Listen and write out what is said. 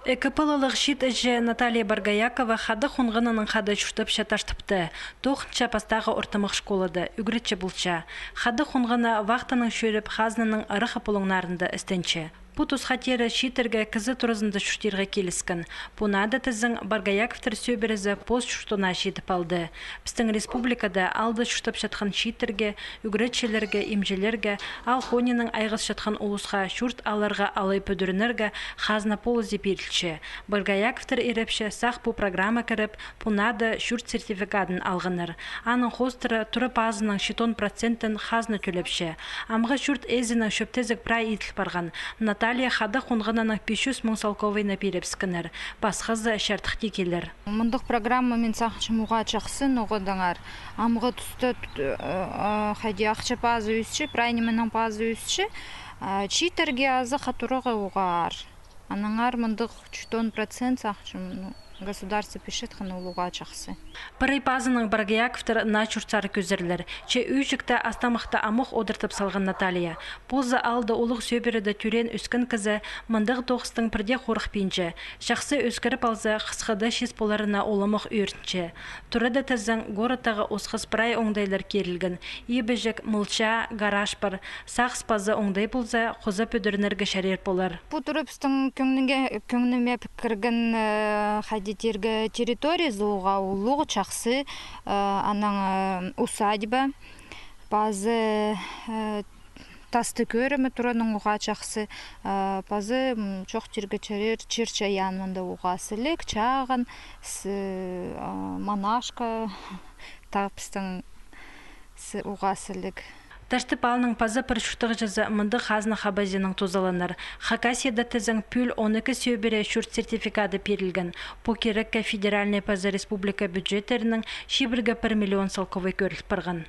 Экопылылық шит әжі Наталья Баргаякова хады хунғынының хады жүштіп шаташтыпты. Тоқынша пастағы ортымық школады, үгірітші бұлча. Хады хунғына вақтының шөріп хазының арықы пұлыңнарында істенші. Путус хатері шитерге кізі тұрызынды шүштерге келіскін. Пунады тізің Баргаяковтыр сөбірізі пост шүштуна шетіп алды. Біздің республикада алды шүштіп шатқан шитерге, үгіретшелерге, имжелерге, ал хонының айғыз шатқан ұлысқа шүрт аларға алай пөдірінерге хазна полызы берілші. Баргаяковтыр ерепші сақ бұ программа кіріп, пунады шүрт сертификатын алғыныр. Аның хостыры тұрып азының 10% хазна төлепші. Амға шүрт әзінің шөптезік прай етіл барған. Наталья хады хунғынаның 500 мың салковайна берепскінір. Басқызы шәртіқте келір. Мұндық программа мен сақшымуға чақсын оғыдыңар. Амғы түсті қайде ақшы пазы өсші, прайнеменің пазы өсші, читерге азы қатырығы оғар. Анаңар мұндық 10% сақшымның. Государство пишет ханылуға чақсы. Пырай пазының Баргаяковтар начурцары көзірлер. Че үйжікті астамықты амық одыртып салған Наталья. Позы алды олық сөбіріді түрен өскін кізі мұндық тоғыстың бірде қорық пенчі. Шақсы өскіріп алзы қысқыды шес боларына олымық үйіртінші. Тұрыды тізің гораттағы осқыз прай оңдайлар керілгін. Ебіжік, мұлча, гараж бар. Сақс пазы оңдай болзы қозы пөдірінерге шәрер болар. Бұл тұрыпстың көңніме пікіргін терге территория злуга улуг чаксы анан усадьба базы тасты көрөмө туранын уга чаксы базы чок терге черча янында угасылык чагын монашка тапстың угасылык. Ташты палының пазы пыршуқтығы жазы мұнды хазны хабазының тозаланыр. Хакасияда тізің пүл 12 сөйбірі шүрт сертификаты перілген. Покерекке федеральный пазы республика бюджеттерінің шибірге 1 миллион салковой көріліп біргін.